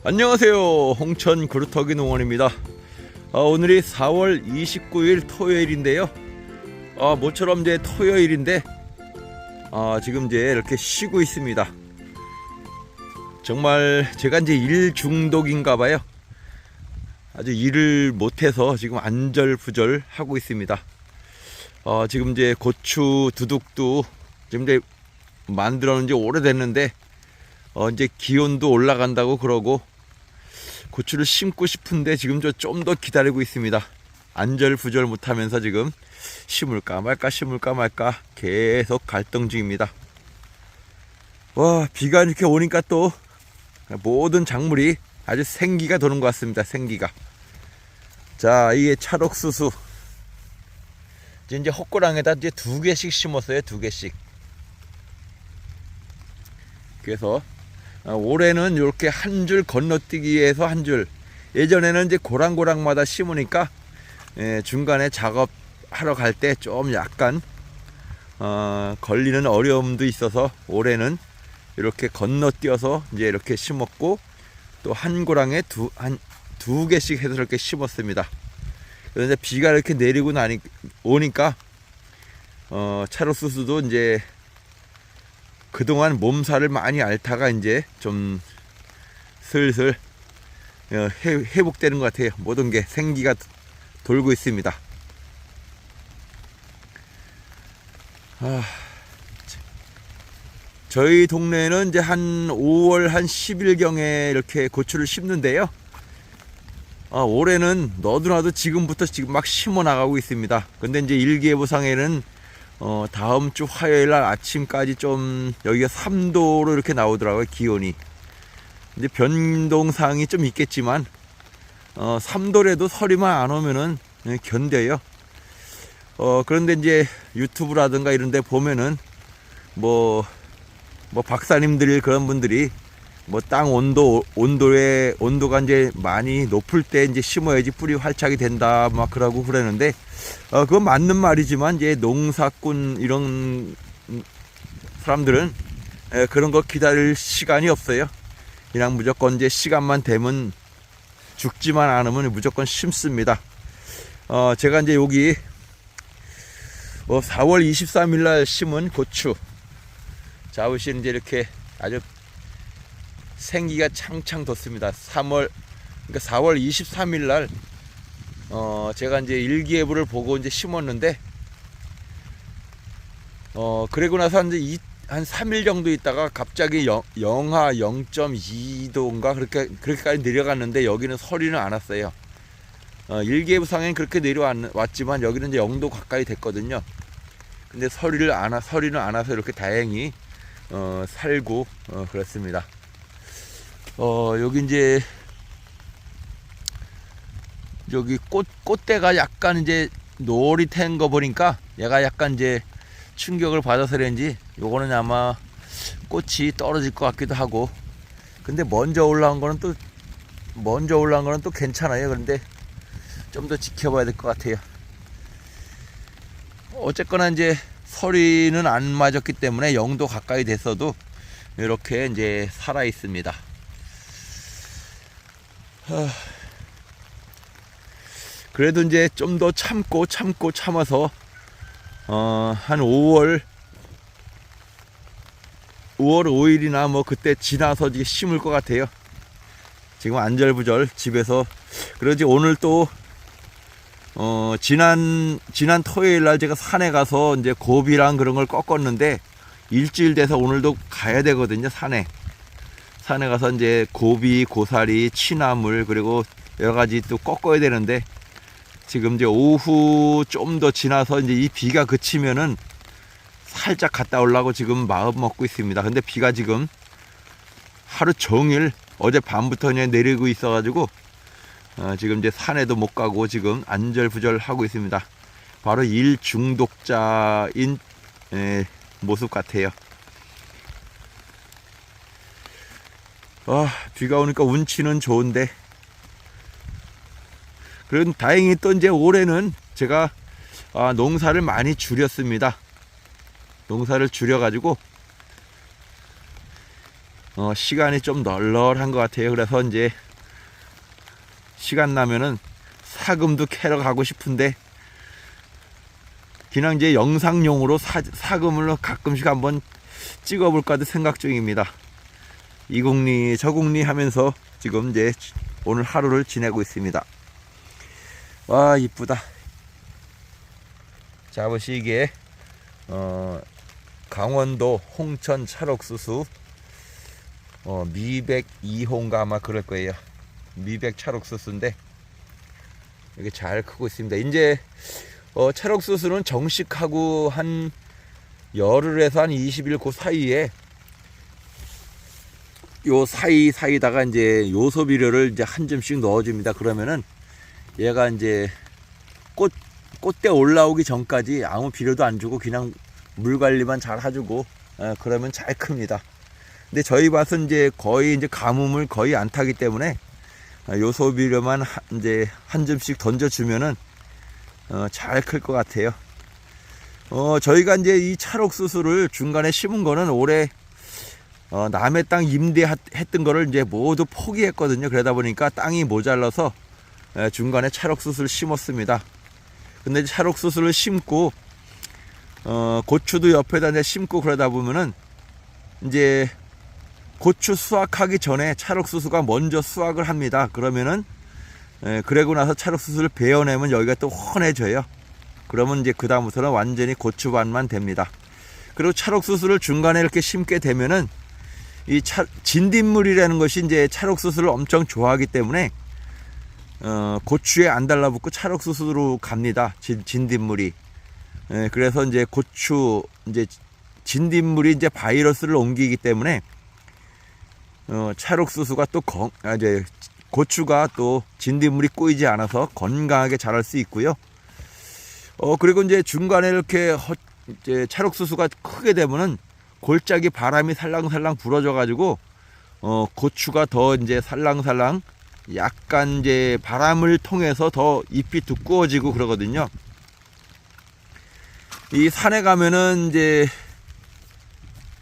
안녕하세요, 홍천 그루터기 농원입니다. 오늘이 4월 29일 토요일인데요. 모처럼 이제 토요일인데 지금 이제 이렇게 쉬고 있습니다. 정말 제가 이제 일 중독인가 봐요. 아주 일을 못해서 지금 안절부절 하고 있습니다. 지금 이제 고추 두둑도 지금 이제 만들어 놓은 지 오래됐는데 이제 기온도 올라간다고 그러고 고추를 심고 싶은데 지금 좀 더 기다리고 있습니다. 안절부절 못하면서 지금 심을까 말까 계속 갈등 중입니다. 와, 비가 이렇게 오니까 또 모든 작물이 아주 생기가 도는 것 같습니다. 생기가. 자, 이게 찰옥수수 이제 헛고랑에다 이제 2개씩 심었어요. 2개씩. 그래서 올해는 이렇게 한 줄 건너뛰기 위해서 한 줄. 예전에는 이제 고랑고랑마다 심으니까 중간에 작업하러 갈 때 좀 약간 걸리는 어려움도 있어서 올해는 이렇게 건너뛰어서 이제 이렇게 심었고, 또 한 고랑에 두 개씩 해서 이렇게 심었습니다. 그런데 비가 이렇게 내리고 오니까 찰옥수수도 이제 그동안 몸살을 많이 앓다가 이제 좀 슬슬 회복되는 것 같아요. 모든 게 생기가 돌고 있습니다. 저희 동네에는 이제 한 5월 한 10일경에 이렇게 고추를 심는데요. 올해는 너도나도 지금부터 지금 막 심어 나가고 있습니다. 근데 이제 일기예보상에는 다음 주 화요일 날 아침까지 좀 여기가 3도로 이렇게 나오더라고요, 기온이. 이제 변동사항이 좀 있겠지만 3도래도 서리만 안 오면은 견뎌요. 그런데 이제 유튜브라든가 이런 데 보면은 뭐 박사님들 그런 분들이 땅 온도가 이제 많이 높을 때 이제 심어야지 뿌리 활착이 된다 막 그러고 그러는데, 그건 맞는 말이지만 이제 농사꾼 이런 사람들은 그런 거 기다릴 시간이 없어요. 그냥 무조건 이제 시간만 되면, 죽지만 않으면 무조건 심습니다. 제가 이제 여기 4월 23일 날 심은 고추 자우실 이제 이렇게 아주 생기가 창창 돋습니다. 4월 23일 날 제가 이제 일기예보를 보고 이제 심었는데, 그리고 나서 이제 한 3일 정도 있다가 갑자기 영하 0.2도인가 그렇게까지 내려갔는데, 여기는 서리는 안 왔어요. 일기예보상에는 그렇게 내려왔지만 여기는 이제 0도 가까이 됐거든요. 근데 서리는 안 와서 이렇게 다행히 살고 그렇습니다. 여기 이제 여기 꽃대가 약간 이제 노릿한 거 보니까 얘가 약간 이제 충격을 받아서 그런지 요거는 아마 꽃이 떨어질 것 같기도 하고, 근데 먼저 올라온 거는 또 괜찮아요. 그런데 좀 더 지켜봐야 될 것 같아요. 어쨌거나 이제 서리는 안 맞았기 때문에 0도 가까이 됐어도 이렇게 이제 살아 있습니다. 그래도 이제 좀 더 참아서 한 5월 5일이나 뭐 그때 지나서 이제 심을 것 같아요. 지금 안절부절 집에서. 그러지 오늘 또 지난 토요일 날 제가 산에 가서 이제 고비랑 그런 걸 꺾었는데, 일주일 돼서 오늘도 가야 되거든요. 산에 가서 이제 고비, 고사리, 취나물 그리고 여러 가지 또 꺾어야 되는데, 지금 이제 오후 좀 더 지나서 이제 이 비가 그치면은 살짝 갔다 오려고 지금 마음 먹고 있습니다. 근데 비가 지금 하루 종일 어제 밤부터 그냥 내리고 있어가지고 지금 이제 산에도 못 가고 지금 안절부절 하고 있습니다. 바로 일 중독자인 모습 같아요. 비가 오니까 운치는 좋은데, 그런 다행히 또 이제 올해는 제가 농사를 많이 줄였습니다. 농사를 줄여가지고 시간이 좀 널널한 것 같아요. 그래서 이제 시간 나면은 사금도 캐러 가고 싶은데 그냥 이제 영상용으로 사금을 가끔씩 한번 찍어볼까도 생각 중입니다. 이국리 저국리 하면서 지금 이제 오늘 하루를 지내고 있습니다. 와, 이쁘다. 자, 보시 이게 강원도 홍천 찰옥수수 미백 2호인가 아마 그럴 거예요. 미백 찰옥수수인데 이게 잘 크고 있습니다. 이제 찰옥수수는 정식하고 한 열흘에서 한 20일 그 사이에 요 사이다가 이제 요소 비료를 이제 한 줌씩 넣어줍니다. 그러면은 얘가 이제 꽃대 올라오기 전까지 아무 비료도 안 주고 그냥 물 관리만 잘 해주고 그러면 잘 큽니다. 근데 저희 밭은 이제 거의 이제 가뭄을 거의 안 타기 때문에 요소 비료만 이제 한 줌씩 던져주면은 잘 클 것 같아요. 저희가 이제 이 찰옥수수를 중간에 심은 거는 올해 남의 땅 임대했던 거를 이제 모두 포기했거든요. 그러다 보니까 땅이 모자라서 중간에 찰옥수수를 심었습니다. 근데 찰옥수수를 심고 고추도 옆에다 이제 심고 그러다 보면은 이제 고추 수확하기 전에 찰옥수수가 먼저 수확을 합니다. 그러면은 그러고 나서 찰옥수수를 베어내면 여기가 또 훤해져요. 그러면 이제 그 다음부터는 완전히 고추밭만 됩니다. 그리고 찰옥수수를 중간에 이렇게 심게 되면은 이 진딧물이라는 것이 이제 찰옥수수를 엄청 좋아하기 때문에 고추에 안 달라붙고 찰옥수수로 갑니다. 진딧물이. 그래서 이제 고추 이제 진딧물이 이제 바이러스를 옮기기 때문에 찰옥수수가 또 이제 고추가 또 진딧물이 꼬이지 않아서 건강하게 자랄 수 있고요. 그리고 이제 중간에 이렇게 이제 찰옥수수가 크게 되면은 골짜기 바람이 살랑살랑 불어줘 가지고 고추가 더 이제 살랑살랑 약간 이제 바람을 통해서 더 잎이 두꺼워지고 그러거든요. 이 산에 가면은 이제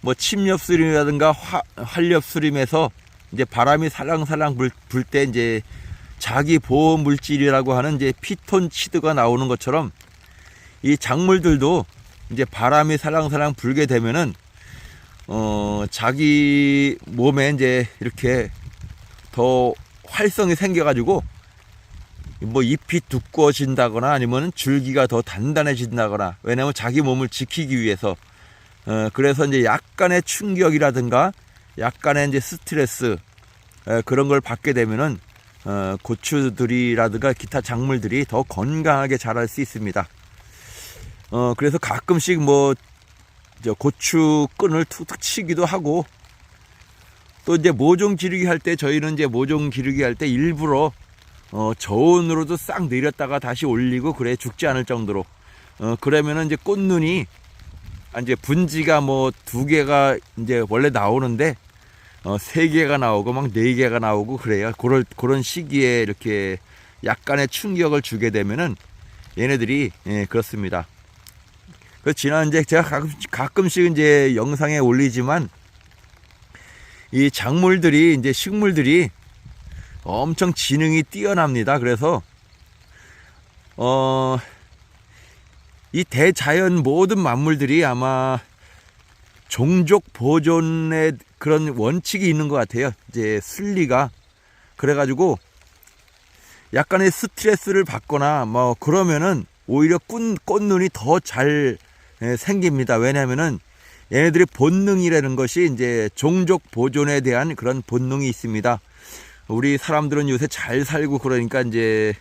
뭐 침엽수림이라든가 활엽수림에서 이제 바람이 살랑살랑 불 때 이제 자기 보호 물질이라고 하는 이제 피톤치드가 나오는 것처럼 이 작물들도 이제 바람이 살랑살랑 불게 되면은 자기 몸에 이제 이렇게 더 활성이 생겨가지고 뭐 잎이 두꺼워진다거나 아니면 줄기가 더 단단해진다거나, 왜냐면 자기 몸을 지키기 위해서 그래서 이제 약간의 충격이라든가 약간의 이제 스트레스 그런 걸 받게 되면은 고추들이라든가 기타 작물들이 더 건강하게 자랄 수 있습니다. 그래서 가끔씩 뭐 고추 끈을 툭툭 치기도 하고, 또 이제 모종 기르기 할 때 저희는 이제 모종 기르기 할 때 일부러 저온으로도 싹 내렸다가 다시 올리고 그래, 죽지 않을 정도로. 그러면은 이제 꽃눈이 이제 분지가 뭐 2개가 이제 원래 나오는데 3개가 나오고 막 4개가 나오고 그래요. 그런 시기에 이렇게 약간의 충격을 주게 되면은 얘네들이 그렇습니다. 그 지난 이제 제가 가끔씩 이제 영상에 올리지만 이 작물들이 이제 식물들이 엄청 지능이 뛰어납니다. 그래서 이 대자연 모든 만물들이 아마 종족 보존의 그런 원칙이 있는 것 같아요. 이제 순리가. 그래가지고 약간의 스트레스를 받거나 뭐 그러면은 오히려 꽃눈이 더 잘 생깁니다. 왜냐면은 얘네들의 본능이라는 것이 이제 종족 보존에 대한 그런 본능이 있습니다. 우리 사람들은 요새 잘 살고 그러니까 이제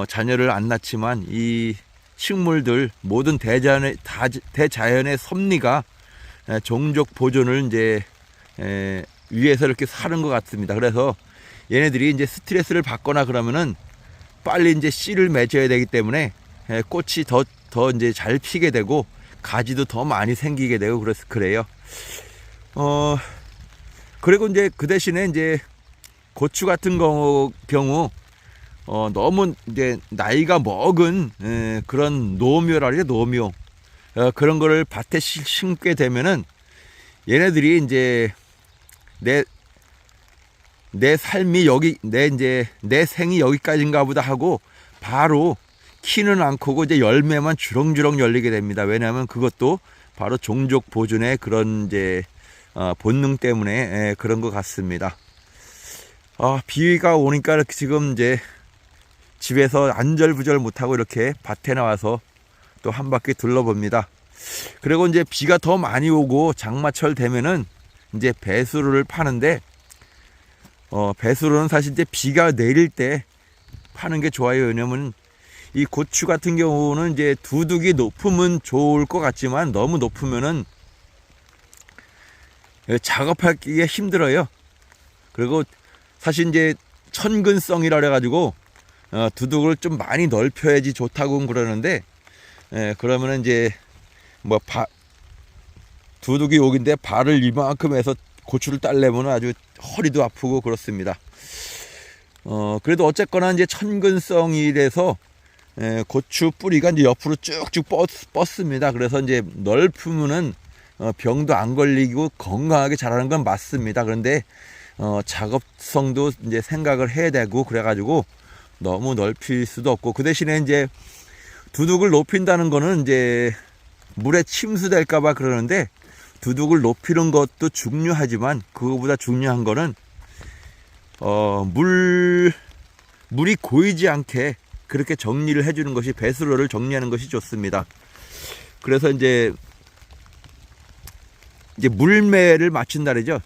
자녀를 안 낳지만 이 식물들 모든 대자연의 섭리가 종족 보존을 이제 위해서 이렇게 사는 것 같습니다. 그래서 얘네들이 이제 스트레스를 받거나 그러면은 빨리 이제 씨를 맺어야 되기 때문에 꽃이 더 이제 잘 피게 되고 가지도 더 많이 생기게 되고 그래요. 그리고 이제 그 대신에 이제 고추 같은 경우 너무 이제 나이가 먹은 그런 노묘라 노묘 그런 거를 밭에 심게 되면은 얘네들이 이제 내 삶이 여기, 내 생이 여기까지인가 보다 하고 바로 키는 않고 이제 열매만 주렁주렁 열리게 됩니다. 왜냐하면 그것도 바로 종족 보존의 그런 이제 본능 때문에 그런 것 같습니다. 비가 오니까 지금 이제 집에서 안절부절 못하고 이렇게 밭에 나와서 또 한 바퀴 둘러봅니다. 그리고 이제 비가 더 많이 오고 장마철 되면은 이제 배수로를 파는데, 배수로는 사실 이제 비가 내릴 때 파는 게 좋아요. 왜냐면 이 고추 같은 경우는 이제 두둑이 높으면 좋을 것 같지만 너무 높으면은 작업하기가 힘들어요. 그리고 사실 이제 천근성이라 그래가지고 두둑을 좀 많이 넓혀야지 좋다고 그러는데, 그러면은 이제 뭐 두둑이 여기인데 발을 이만큼 해서 고추를 따려면 아주 허리도 아프고 그렇습니다. 그래도 어쨌거나 이제 천근성이 돼서 고추 뿌리가 이제 옆으로 쭉쭉 뻗습니다. 그래서 이제 넓으면은 병도 안 걸리고 건강하게 자라는 건 맞습니다. 그런데 작업성도 이제 생각을 해야 되고 그래가지고 너무 넓힐 수도 없고, 그 대신에 이제 두둑을 높인다는 거는 이제 물에 침수될까봐 그러는데, 두둑을 높이는 것도 중요하지만 그거보다 중요한 거는 물이 고이지 않게 그렇게 정리를 해주는 것이, 배수로를 정리하는 것이 좋습니다. 그래서 이제 물매를 맞춘다 그러죠.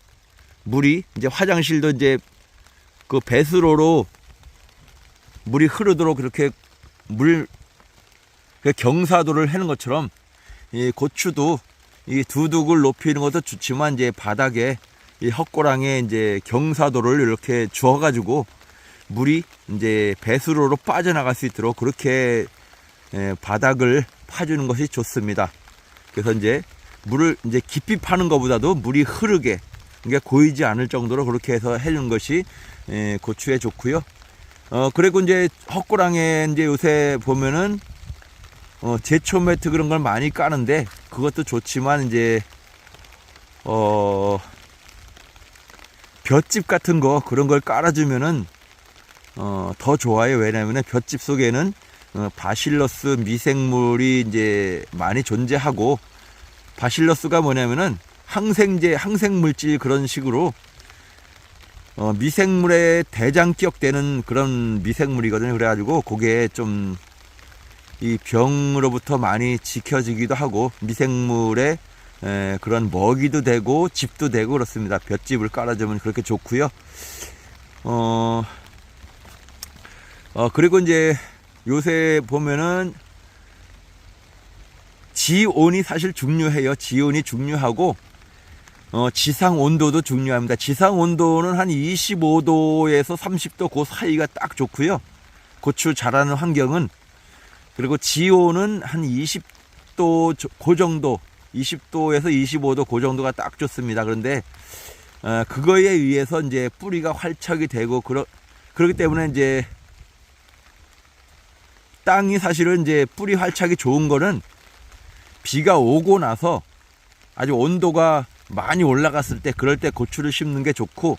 물이 이제 화장실도 이제 그 배수로로 물이 흐르도록 그렇게 경사도를 해는 것처럼, 이 고추도 이 두둑을 높이는 것도 좋지만 이제 바닥에 이 헛고랑에 이제 경사도를 이렇게 주어가지고 물이 이제 배수로로 빠져나갈 수 있도록 그렇게 바닥을 파주는 것이 좋습니다. 그래서 이제 물을 이제 깊이 파는 것보다도 물이 흐르게, 그러니까 고이지 않을 정도로 그렇게 해서 해주는 것이 고추에 좋고요. 그리고 이제 헛고랑에 이제 요새 보면은 제초 매트 그런 걸 많이 까는데 그것도 좋지만 이제 볏짚 같은 거 그런 걸 깔아주면은 더 좋아요. 왜냐하면 볏짚 속에는 바실러스 미생물이 이제 많이 존재하고, 바실러스가 뭐냐면은 항생제, 항생물질 그런 식으로 미생물의 대장격 되는 그런 미생물이거든요. 그래가지고 그게 좀 이 병으로부터 많이 지켜지기도 하고 미생물의 그런 먹이도 되고 집도 되고 그렇습니다. 볏짚을 깔아주면 그렇게 좋고요. 그리고 이제 요새 보면은 지온이 사실 중요해요. 지온이 중요하고 지상 온도도 중요합니다. 지상 온도는 한 25도에서 30도 그 사이가 딱 좋고요. 고추 자라는 환경은. 그리고 지온은 한 20도 그 정도, 20도에서 25도 그 정도가 딱 좋습니다. 그런데 그거에 의해서 이제 뿌리가 활착이 되고 그렇기 때문에 이제 땅이 사실은 이제 뿌리 활착이 좋은 거는 비가 오고 나서 아주 온도가 많이 올라갔을 때, 그럴 때 고추를 심는 게 좋고,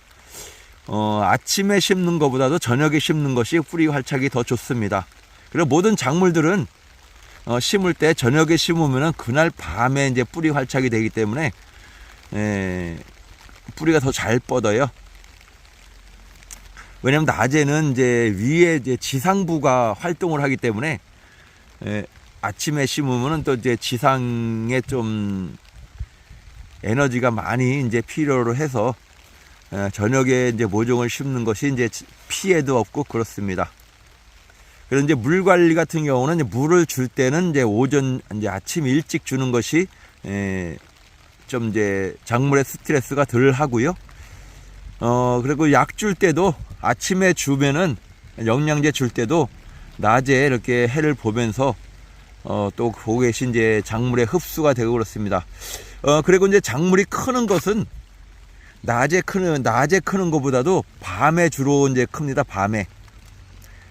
아침에 심는 것보다도 저녁에 심는 것이 뿌리 활착이 더 좋습니다. 그리고 모든 작물들은 심을 때 저녁에 심으면은 그날 밤에 이제 뿌리 활착이 되기 때문에 뿌리가 더 잘 뻗어요. 왜냐면 낮에는 이제 위에 이제 지상부가 활동을 하기 때문에 아침에 심으면은 또 이제 지상에 좀 에너지가 많이 이제 필요로 해서 저녁에 이제 모종을 심는 것이 이제 피해도 없고 그렇습니다. 그래서 이제 물 관리 같은 경우는 이제 물을 줄 때는 이제 이제 아침 일찍 주는 것이 좀 이제 작물의 스트레스가 덜 하고요. 그리고 약 줄 때도 아침에 주면은, 영양제 줄 때도 낮에 이렇게 해를 보면서 또 그것이 이제 작물의 흡수가 되고 그렇습니다. 그리고 이제 작물이 크는 것은 낮에 크는 것보다도 밤에 주로 이제 큽니다. 밤에.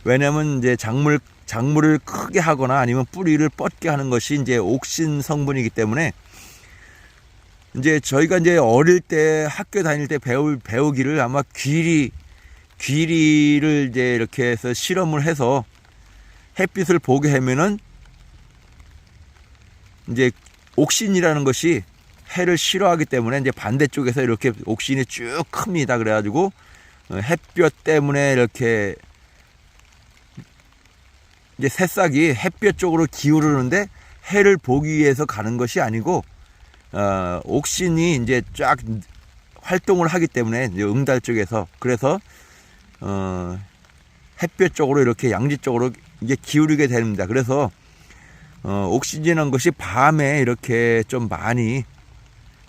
왜냐면 이제 작물을 크게 하거나 아니면 뿌리를 뻗게 하는 것이 이제 옥신 성분이기 때문에 이제 저희가 이제 어릴 때 학교 다닐 때 배우기를 아마 귀리를 이제 이렇게 해서 실험을 해서 햇빛을 보게 하면은 이제 옥신이라는 것이 해를 싫어하기 때문에 이제 반대쪽에서 이렇게 옥신이 쭉 큽니다. 그래가지고 햇볕 때문에 이렇게 이제 새싹이 햇볕 쪽으로 기울는데 해를 보기 위해서 가는 것이 아니고 옥신이 이제 쫙 활동을 하기 때문에 이제 응달 쪽에서 그래서 햇볕 쪽으로 이렇게 양지 쪽으로 이제 기울이게 됩니다. 그래서 옥신이라는 것이 밤에 이렇게 좀 많이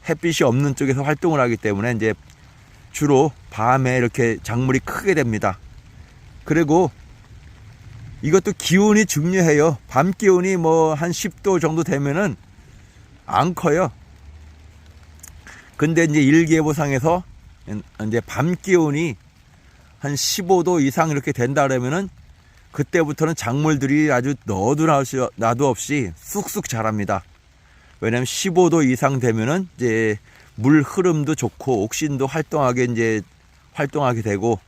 햇빛이 없는 쪽에서 활동을 하기 때문에 이제 주로 밤에 이렇게 작물이 크게 됩니다. 그리고 이것도 기온이 중요해요. 밤 기온이 뭐 한 10도 정도 되면은 안 커요. 근데 이제 일기예보상에서 이제 밤 기온이 한 15도 이상 이렇게 된다 그러면은 그때부터는 작물들이 아주 나도 없이 쑥쑥 자랍니다. 왜냐면 15도 이상 되면은 이제 물 흐름도 좋고 옥신도 활동하게 되고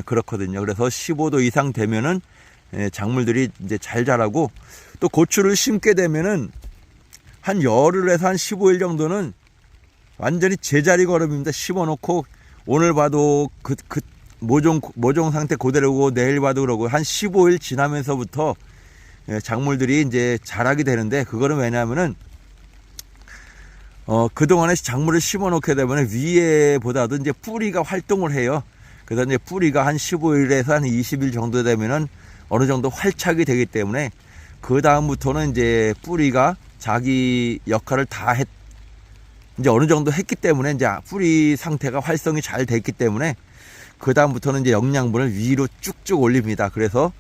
그렇거든요. 그래서 15도 이상 되면은 작물들이 이제 잘 자라고 또 고추를 심게 되면은 한 열흘에서 한 15일 정도는 완전히 제자리 걸음입니다. 심어놓고 오늘 봐도 그 모종 상태 그대로고 내일 봐도 그러고 한 15일 지나면서부터 작물들이 이제 자라게 되는데 그거는 왜냐하면은 그동안에 작물을 심어 놓게 되면 위에보다도 이제 뿌리가 활동을 해요. 그래서 이제 뿌리가 한 15일에서 한 20일 정도 되면은 어느 정도 활착이 되기 때문에 그 다음부터는 이제 뿌리가 자기 역할을 이제 어느 정도 했기 때문에 이제 뿌리 상태가 활성이 잘 됐기 때문에 그 다음부터는 이제 영양분을 위로 쭉쭉 올립니다. 그래서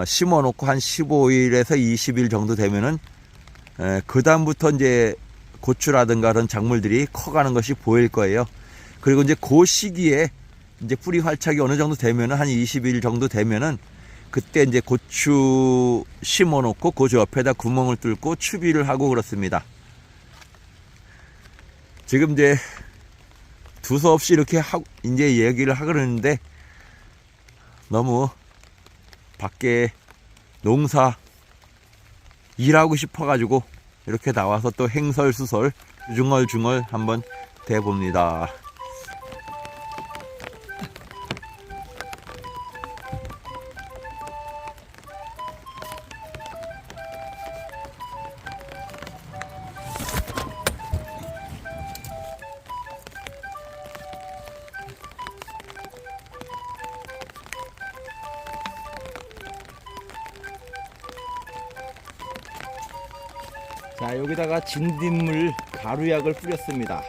심어 놓고 한 15일에서 20일 정도 되면은 그 다음부터 이제 고추라든가 그런 작물들이 커가는 것이 보일 거예요. 그리고 이제 그 시기에 이제 뿌리 활착이 어느 정도 되면은 한 20일 정도 되면은 그때 이제 고추 심어 놓고 그 옆에다 구멍을 뚫고 추비를 하고 그렇습니다. 지금 이제 두서없이 이렇게 이제 얘기를 하고 그러는데 너무 밖에 농사 일하고 싶어가지고 이렇게 나와서 또 행설수설 중얼중얼 한번 대봅니다. 자, 여기다가 진딧물 가루약을 뿌렸습니다.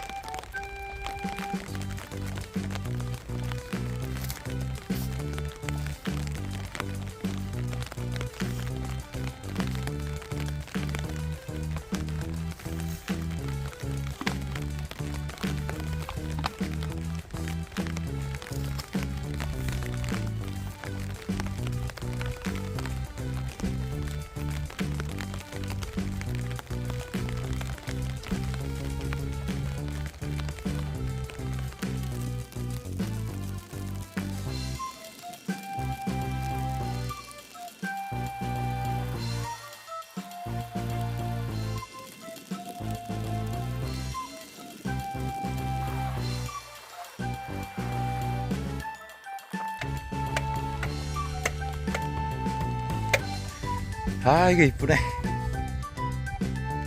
아, 이게 이쁘네.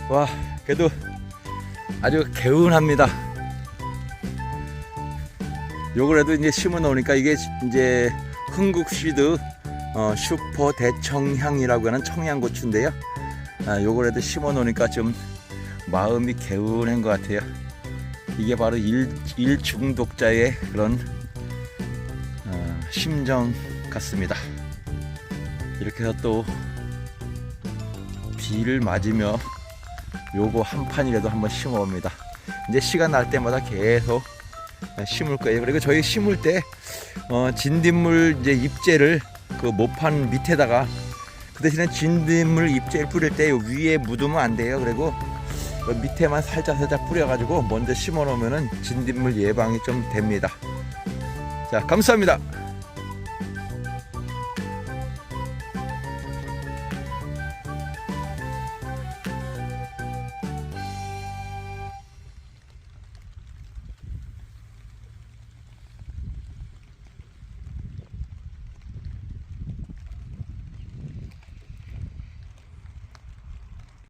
와, 그래도 아주 개운합니다. 요거라도 이제 심어 놓으니까 이게 이제 흥국시드 슈퍼 대청향이라고 하는 청양고추인데요. 요거라도 심어 놓으니까 좀 마음이 개운한 것 같아요. 이게 바로 일중독자의 그런 심정 같습니다. 이렇게 해서 또 비를 맞으며 요거 한 판이라도 한번 심어 봅니다. 이제 시간 날 때마다 계속 심을 거예요. 그리고 저희 심을 때 진딧물 이제 잎재를 그 모판 밑에다가 그 대신에 진딧물 잎재를 뿌릴 때 위에 묻으면 안 돼요. 그리고 그 밑에만 살짝 뿌려가지고 먼저 심어 놓으면은 진딧물 예방이 좀 됩니다. 자, 감사합니다.